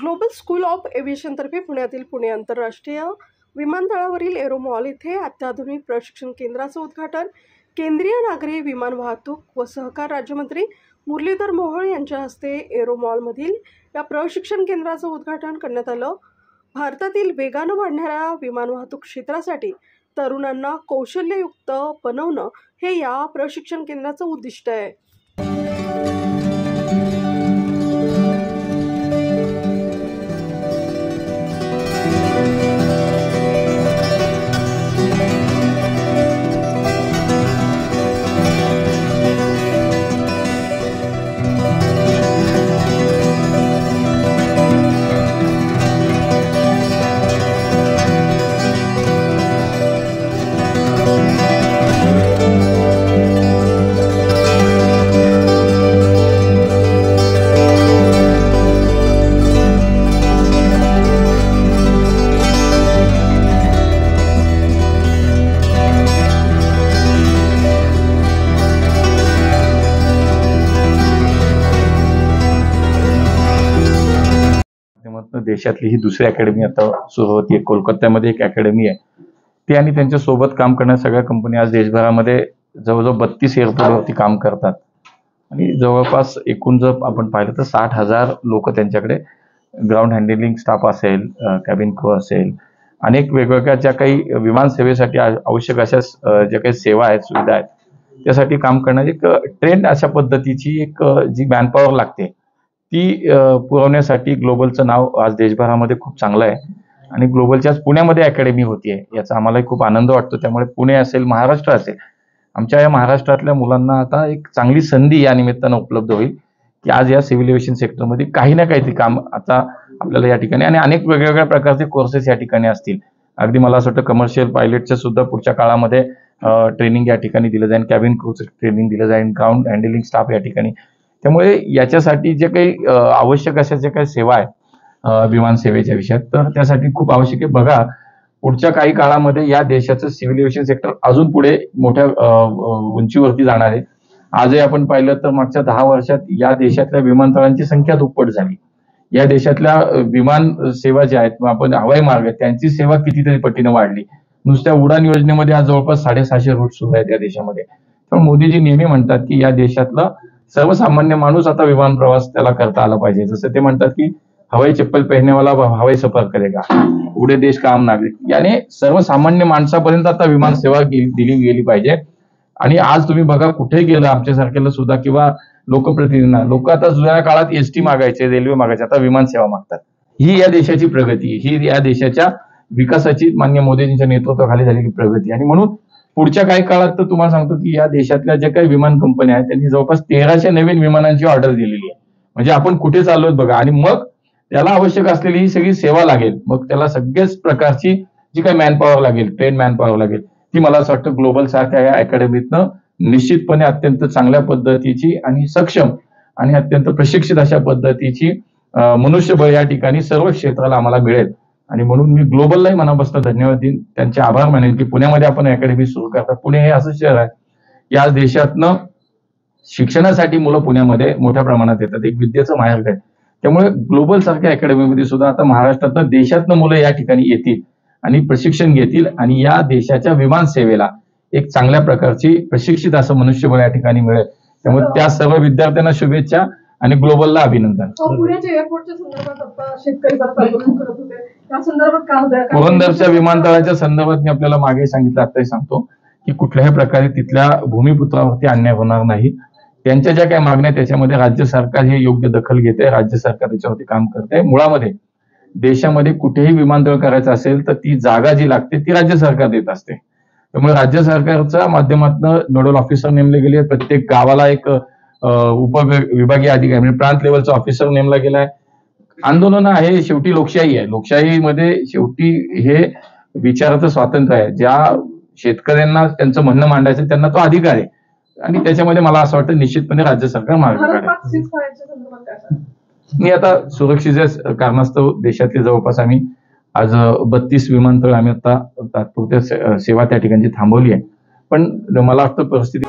Global school of एव्हिएशनतर्फे पुण्यातील पुणे आंतरराष्ट्रीय विमानतळावरील एरो मॉल येथे अत्याधुनिक प्रशिक्षण केंद्राचं उद्घाटन केंद्रीय नागरी विमान वाहतूक व सहकार राज्यमंत्री मुरलीधर मोहोळ यांच्या हस्ते एरो मॉलमधील या प्रशिक्षण केंद्राचं उद्घाटन करण्यात आलं। भारतातील वेगानं वाढणाऱ्या विमान वाहतूक क्षेत्रासाठी तरुणांना कौशल्ययुक्त बनवणं हे या प्रशिक्षण केंद्राचं उद्दिष्ट आहे। देशातली ही दुसरी अकॅडमी आता सुरू होती। कोलकात्यामध्ये एक अकॅडमी आहे ती आणि त्यांच्या सोबत काम करणाऱ्या सगळ्या कंपनी आज देशभरामध्ये जवळजवळ 32 एअरपोर्टवरती काम करतात आणि जवळपास एकूण जर आपण पाहिलं तर 60,000 लोक त्यांच्याकडे ग्राउंड हँडलिंग स्टाफ असेल, कॅबिन क्रू असेल, अनेक वेगवेगळ्या ज्या काही विमान सेवेसाठी आवश्यक अशा ज्या काही सेवा आहेत, सुविधा आहेत, त्यासाठी काम करणारी एक ट्रेंड अशा पद्धतीची एक जी मॅनपॉवर लागते ती पुरवण्यासाठी ग्लोबलचं नाव आज देशभरामध्ये खूप चांगलं आहे आणि ग्लोबलच्या आज पुण्यामध्ये अकॅडमी होतीये याचा आम्हालाही खूप आनंद वाटतो। त्यामुळे पुणे असेल, महाराष्ट्र असेल, आमच्या या महाराष्ट्रातल्या मुलांना आता एक चांगली संधी या निमित्तानं उपलब्ध होईल की आज या सिव्हिल एव्हिएशन सेक्टरमध्ये काही ना काहीतरी काम आता आपल्याला या ठिकाणी आणि अनेक वेगवेगळ्या प्रकारचे कोर्सेस या ठिकाणी असतील। अगदी मला असं वाटतं कमर्शियल पायलटचं सुद्धा पुढच्या काळामध्ये ट्रेनिंग या ठिकाणी दिलं जाईल, कॅबिन क्रूचं ट्रेनिंग दिलं जाईल, ग्राउंड हँडलिंग स्टाफ या ठिकाणी। त्यामुळे याच्यासाठी जे काही आवश्यक अशा जे काही सेवा आहे विमान सेवेच्या विषयात तर त्यासाठी खूप आवश्यक आहे। बघा पुढच्या काही काळामध्ये या देशाचं सिव्हिल एव्हिएशन सेक्टर अजून पुढे मोठ्या उंचीवरती जाणार आहे। आजही आपण पाहिलं तर मागच्या 10 वर्षात या देशातल्या विमानतळांची संख्या दुप्पट झाली। या देशातल्या विमान सेवा ज्या आहेत आपण हवाई मार्ग त्यांची सेवा कितीतरी पटीनं वाढली। नुसत्या उडान योजनेमध्ये आज जवळपास 650 रूट सुरू आहेत या देशामध्ये। तर मोदीजी नेहमी म्हणतात की या देशातला सर्वसामान्य माणूस आता विमान प्रवास त्याला करता आला पाहिजे। जसं ते म्हणतात की हवाई चप्पल पहनने वाला हवाई सफर करेगा, पुढे देश का आम नागरिक, यानी सर्वसामान्य माणसापर्यंत आता विमान सेवा दिली गेली पाहिजे। आणि आज तुम्ही बघा कुठे गेलं आमच्यासारख्याला सुद्धा किंवा लोकप्रतिनिधींना, लोक आता जुन्या काळात एसटी मागायचे, रेल्वे मागायचे, आता विमान सेवा मागतात। ही या देशाची प्रगती, ही या देशाच्या विकासाची माननीय मोदीजींच्या नेतृत्वाखाली झालेली प्रगती। आणि म्हणून पुढच्या काही काळात तर तुम्हाला सांगतो की या देशातल्या ज्या काही विमान कंपन्या आहेत त्यांनी जवळपास 1300 नवीन विमानांची ऑर्डर दिलेली आहे। म्हणजे आपण कुठे चाललोय बघा। आणि मग त्याला आवश्यक असलेली ही सगळी सेवा लागेल, मग त्याला सगळ्याच प्रकारची जी काही मॅनपॉवर लागेल, ट्रेन मॅनपॉवर लागेल, ती मला असं वाटतं ग्लोबल सारख्या या अकॅडमीतनं निश्चितपणे अत्यंत चांगल्या पद्धतीची आणि सक्षम आणि अत्यंत प्रशिक्षित अशा पद्धतीची मनुष्यबळ या ठिकाणी सर्व क्षेत्राला आम्हाला मिळेल। आणि म्हणून मी ग्लोबललाही मनापासून धन्यवाद देईन, त्यांचे आभार मानेन की पुण्यामध्ये आपण अकॅडमी सुरू करतात। पुणे हे असं शहर आहे की आज देशातनं शिक्षणासाठी मुलं पुण्यामध्ये मोठ्या प्रमाणात येतात, एक विद्येचं माहेरघर आहे। त्यामुळे ग्लोबल सारख्या अकॅडमीमध्ये सुद्धा आता महाराष्ट्रातनं देशातनं मुलं या ठिकाणी येतील आणि प्रशिक्षण घेतील आणि या देशाच्या विमान सेवेला एक चांगल्या प्रकारची प्रशिक्षित असं मनुष्यबळ या ठिकाणी मिळेल। त्यामुळे त्या सर्व विद्यार्थ्यांना शुभेच्छा आणि ग्लोबलला अभिनंदन। पुरंदरच्या विमानतळाच्या संदर्भात मी आपल्याला मागे सांगितलं, आताही सांगतो की कुठल्याही प्रकारे तिथल्या भूमिपुत्रावरती अन्याय होणार नाही। त्यांच्या ज्या काही मागण्या त्याच्यामध्ये राज्य सरकार हे योग्य दखल घेते, राज्य सरकार त्याच्यावरती काम करते। मुळामध्ये देशामध्ये कुठेही विमानतळ करायचं असेल तर ती जागा जी लागते ती राज्य सरकार देत असते। त्यामुळे राज्य सरकारच्या माध्यमातून नोडल ऑफिसर नेमले गेले, प्रत्येक गावाला एक उपविभागीय अधिकारी म्हणजे प्रांत लेवलचा ऑफिसर नेमला गेलाय। आंदोलन आहे शेवटी लोकशाही आहे, लोकशाहीमध्ये शेवटी हे विचाराचं स्वातंत्र्य आहे। ज्या शेतकऱ्यांना त्यांचं म्हणणं मांडायचं त्यांना तो अधिकार आहे आणि त्याच्यामध्ये मला असं वाटतं निश्चितपणे राज्य सरकार मार्ग काढेल। मी आता सुरक्षेच्या कारणास्तव देशातले जवळपास आम्ही आज 32 विमानतळ आम्ही आता तात्पुरत्या सेवा त्या ठिकाणी थांबवली आहे। पण मला वाटतं परिस्थिती